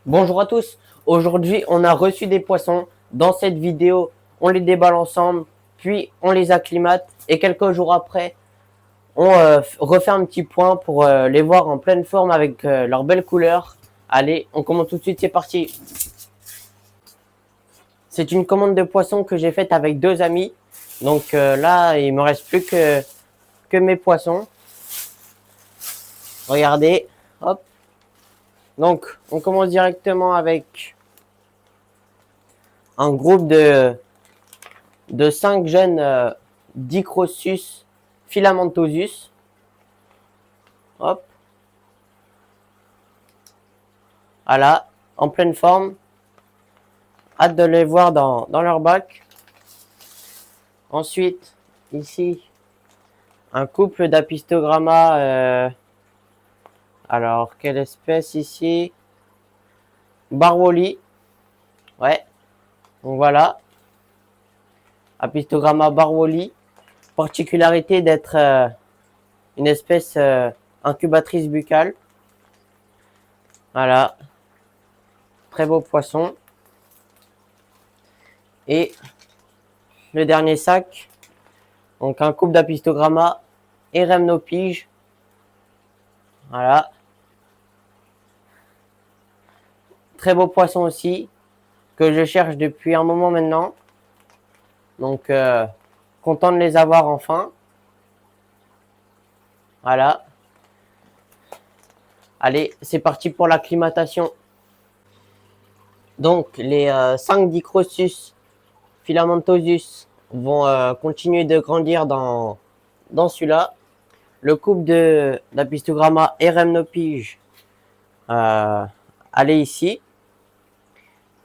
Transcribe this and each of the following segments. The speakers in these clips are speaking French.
Bonjour à tous, aujourd'hui on a reçu des poissons. Dans cette vidéo, on les déballe ensemble, puis on les acclimate et quelques jours après, on refait un petit point pour les voir en pleine forme avec leurs belles couleurs. Allez, on commence tout de suite, c'est parti. C'est une commande de poissons que j'ai faite avec deux amis. Donc là, il me reste plus que mes poissons. Regardez, hop. Donc, on commence directement avec un groupe de 5 jeunes Dicrossus filamentosus. Hop. Voilà, en pleine forme. Hâte de les voir dans leur bac. Ensuite, ici, un couple d'Apistogramma. Alors, quelle espèce ici? Barwoli. Ouais. Donc voilà. Apistogramma Barwoli. Particularité d'être une espèce incubatrice buccale. Voilà. Très beau poisson. Et le dernier sac. Donc un couple d'Apistogramma Eremnopige. Voilà. Très beau poisson aussi, que je cherche depuis un moment maintenant. Donc, content de les avoir enfin. Voilà. Allez, c'est parti pour l'acclimatation. Donc, les 5 Dicrossus filamentosus vont continuer de grandir dans celui-là. Le couple d'Apistogramma Eremnopige, allez ici.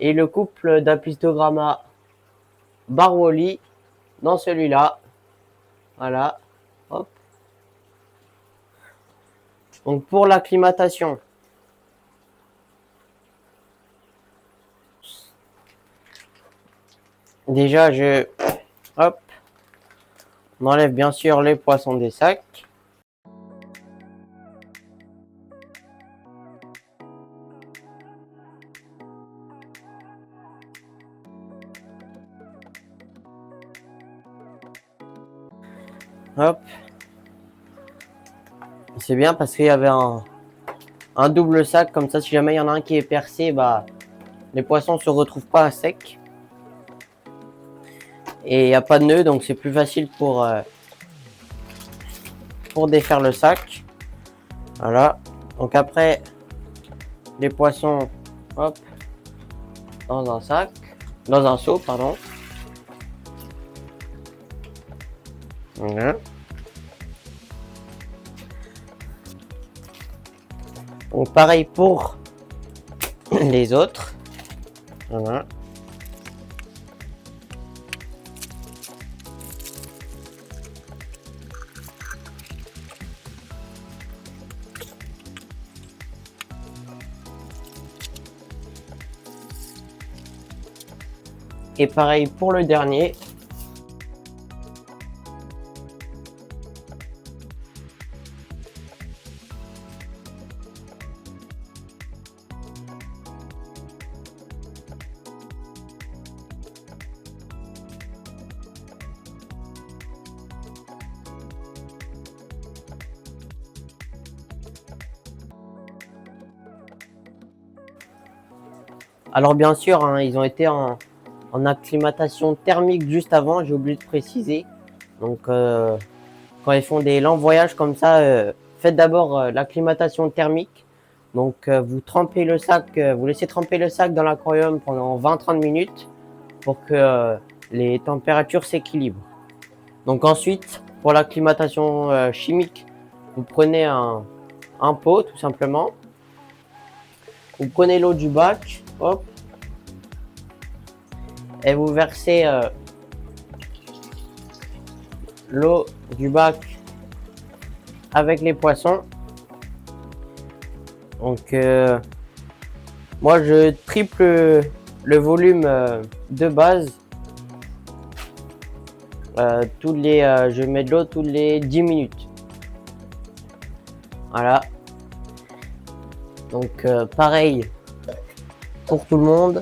Et le couple d'Apistogramma Barwoli dans celui-là. Voilà. Hop. Donc pour l'acclimatation, déjà hop, on enlève bien sûr les poissons des sacs. Hop. C'est bien parce qu'il y avait un double sac, comme ça si jamais il y en a un qui est percé, bah les poissons se retrouvent pas à sec. Et il n'y a pas de nœud, donc c'est plus facile pour défaire le sac. Voilà. Donc après, les poissons, hop, dans un sac, dans un seau, pardon. Voilà. Donc pareil pour les autres. Voilà. Et pareil pour le dernier. Alors bien sûr, hein, ils ont été en acclimatation thermique juste avant, j'ai oublié de préciser. Donc quand ils font des longs voyages comme ça, faites d'abord l'acclimatation thermique. Donc vous trempez le sac, vous laissez tremper le sac dans l'aquarium pendant 20-30 minutes pour que les températures s'équilibrent. Donc ensuite, pour l'acclimatation chimique, vous prenez un pot tout simplement. Vous prenez l'eau du bac, hop, et vous versez l'eau du bac avec les poissons. Donc moi je triple le volume de base. Je mets de l'eau toutes les 10 minutes. Voilà. Donc pareil pour tout le monde.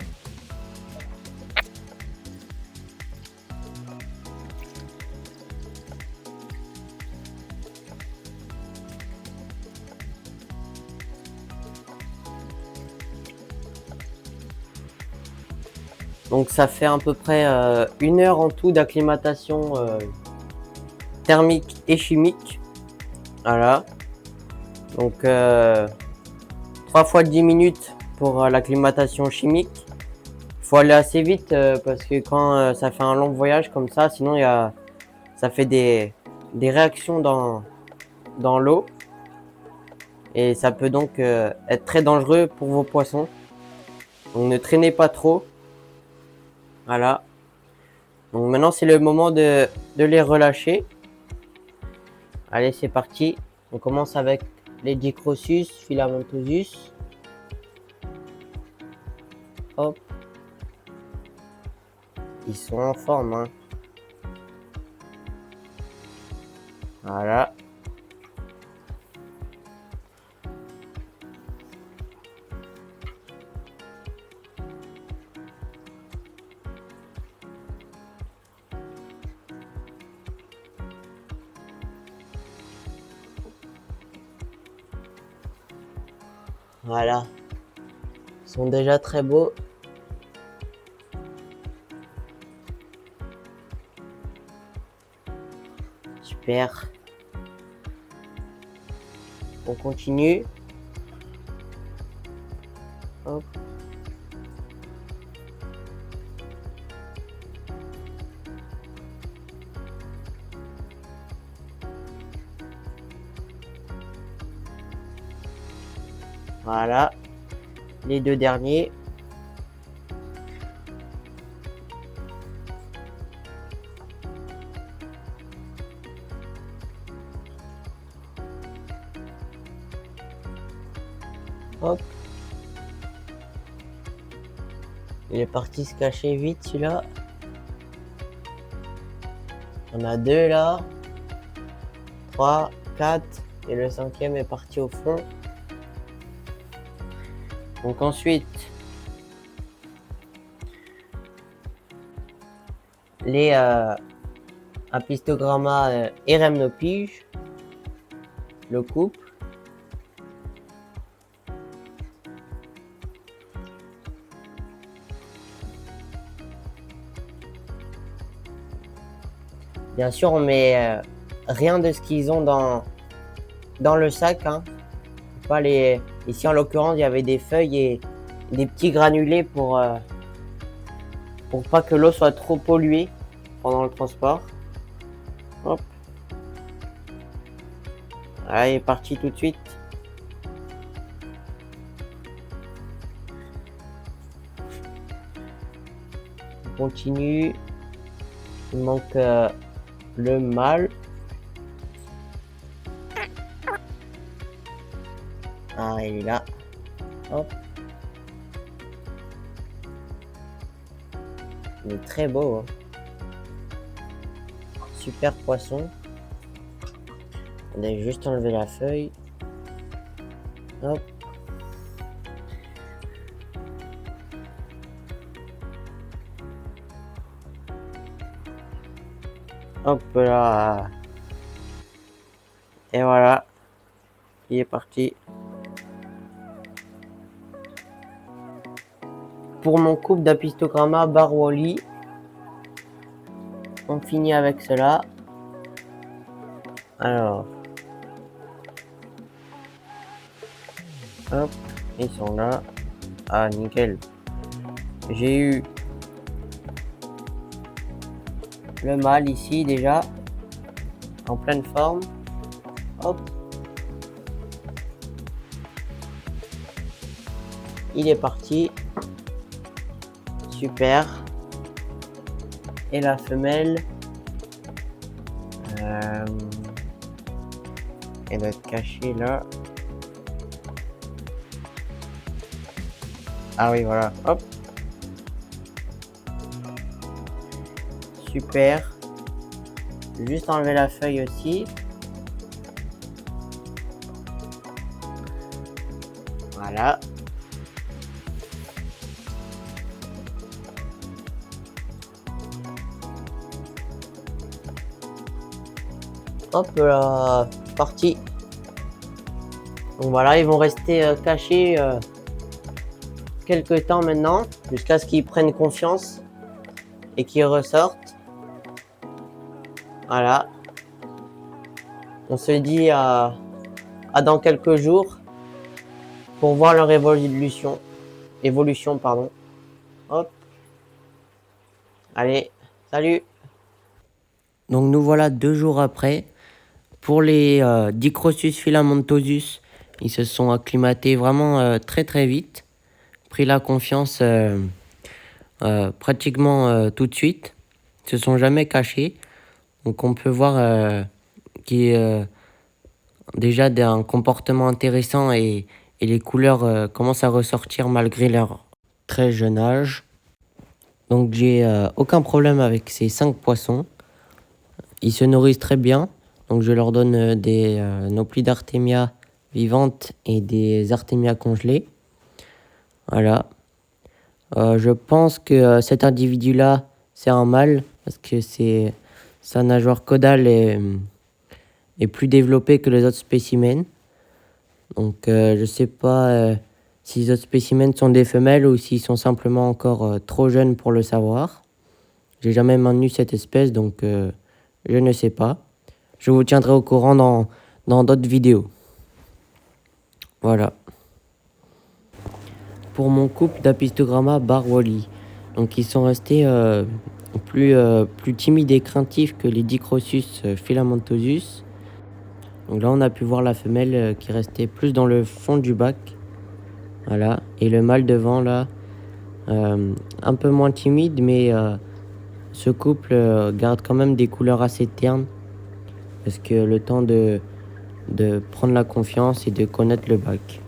Donc ça fait à peu près 1 heure en tout d'acclimatation thermique et chimique. Voilà. Donc 3 fois 10 minutes pour l'acclimatation chimique. Il faut aller assez vite parce que quand ça fait un long voyage comme ça, sinon ça fait des réactions dans l'eau. Et ça peut donc être très dangereux pour vos poissons. Donc ne traînez pas trop. Voilà. Donc maintenant c'est le moment de les relâcher. Allez, c'est parti. On commence avec les Dicrocus filamentosus. Hop. Ils sont en forme, hein. Voilà. Voilà. Ils sont déjà très beaux. Super. On continue. Hop. Voilà. Les 2 derniers. Hop. Il est parti se cacher vite celui-là. On a 2 là. 3, 4. Et le 5e est parti au fond. Donc ensuite, les Apistogramma eremnopyge, le couple. Bien sûr, on met rien de ce qu'ils ont dans le sac, hein. Pas les... Ici, en l'occurrence, il y avait des feuilles et des petits granulés pour pas que l'eau soit trop polluée pendant le transport. Hop. Voilà, il est parti tout de suite. On continue. Il manque le mâle. Ah, il est là. Hop. Il est très beau, hein. Super poisson. On a juste enlevé la feuille. Hop. Hop là. Et voilà. Il est parti. Pour mon couple d'Apistogramma barwali, on finit avec cela. Alors. Hop. Ils sont là. Ah, nickel. J'ai eu le mâle ici déjà. En pleine forme. Hop. Il est parti. Super. Et la femelle. Elle doit être cachée là. Ah oui, voilà. Hop. Super. Juste enlever la feuille aussi. Voilà. Hop là, parti. Donc voilà, ils vont rester cachés quelques temps maintenant, jusqu'à ce qu'ils prennent confiance et qu'ils ressortent. Voilà. On se dit à dans quelques jours pour voir leur évolution, pardon. Hop. Allez, salut. Donc nous voilà 2 jours après. Pour les Dicrocus filamentosus, ils se sont acclimatés vraiment très très vite. Pris la confiance pratiquement tout de suite. Ils se sont jamais cachés. Donc on peut voir qu'il y a déjà d'un comportement intéressant et les couleurs commencent à ressortir malgré leur très jeune âge. Donc j'ai aucun problème avec ces 5 poissons. Ils se nourrissent très bien. Donc je leur donne des Nauplies d'Artemia vivantes et des Artemia congelées. Voilà. Je pense que cet individu-là, c'est un mâle parce que sa nageoire caudale est plus développée que les autres spécimens. Donc je sais pas si les autres spécimens sont des femelles ou s'ils sont simplement encore trop jeunes pour le savoir. J'ai jamais maintenu cette espèce, donc je ne sais pas. Je vous tiendrai au courant dans d'autres vidéos. Voilà. Pour mon couple d'Apistogramma Barwoli. Donc ils sont restés plus timides et craintifs que les Dicrocus filamentosus. Donc là on a pu voir la femelle qui restait plus dans le fond du bac. Voilà. Et le mâle devant là, un peu moins timide, mais ce couple garde quand même des couleurs assez ternes. Parce que le temps de prendre la confiance et de connaître le bac.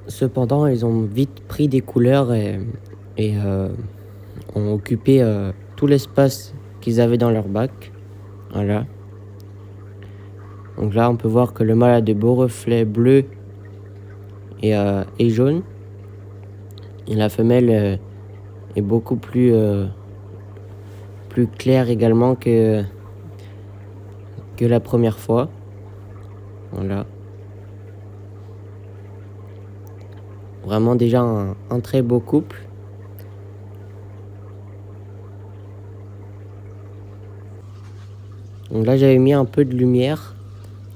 Cependant, ils ont vite pris des couleurs et ont occupé tout l'espace qu'ils avaient dans leur bac. Voilà. Donc là, on peut voir que le mâle a de beaux reflets bleus et jaunes. Et la femelle est beaucoup plus claire également que la première fois. Voilà. Vraiment déjà un très beau couple. Donc là j'avais mis un peu de lumière.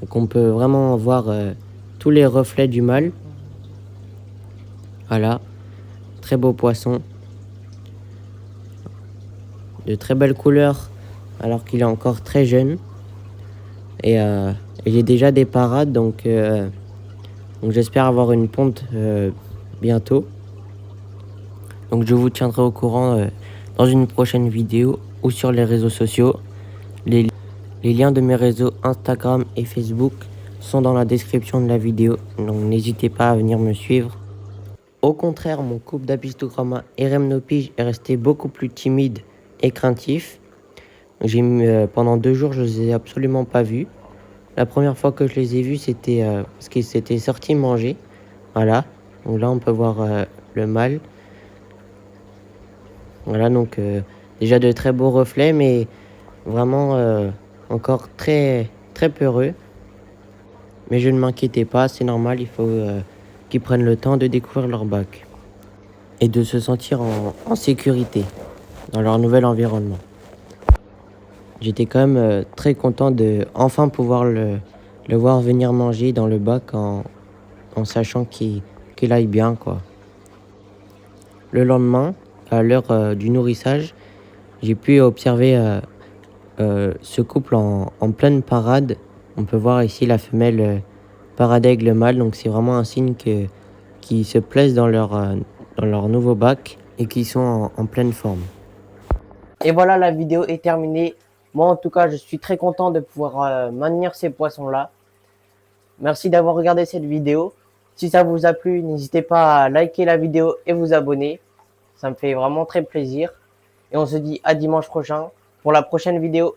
Donc on peut vraiment voir tous les reflets du mâle. Voilà. Très beau poisson. De très belles couleurs alors qu'il est encore très jeune. Et j'ai déjà des parades, donc j'espère avoir une ponte bientôt. Donc je vous tiendrai au courant dans une prochaine vidéo ou sur les réseaux sociaux. Les liens de mes réseaux Instagram et Facebook sont dans la description de la vidéo, donc n'hésitez pas à venir me suivre. Au contraire, mon couple d'Apistogramma Eremnopige est resté beaucoup plus timide et craintif. Pendant 2 jours, je ne les ai absolument pas vus. La première fois que je les ai vus, c'était parce qu'ils s'étaient sortis manger. Voilà. Donc là, on peut voir le mâle. Voilà, donc déjà de très beaux reflets, mais vraiment encore très, très peureux. Mais je ne m'inquiétais pas, c'est normal, il faut qu'ils prennent le temps de découvrir leur bac. Et de se sentir en sécurité dans leur nouvel environnement. J'étais quand même très content de enfin pouvoir le voir venir manger dans le bac en sachant qu'il aille bien, quoi. Le lendemain, à l'heure du nourrissage, j'ai pu observer ce couple en pleine parade. On peut voir ici la femelle parader avec le mâle, donc c'est vraiment un signe qu'ils se plaisent dans leur nouveau bac et qu'ils sont en pleine forme. Et voilà, la vidéo est terminée. Moi, en tout cas, je suis très content de pouvoir maintenir ces poissons-là. Merci d'avoir regardé cette vidéo. Si ça vous a plu, n'hésitez pas à liker la vidéo et vous abonner. Ça me fait vraiment très plaisir. Et on se dit à dimanche prochain pour la prochaine vidéo.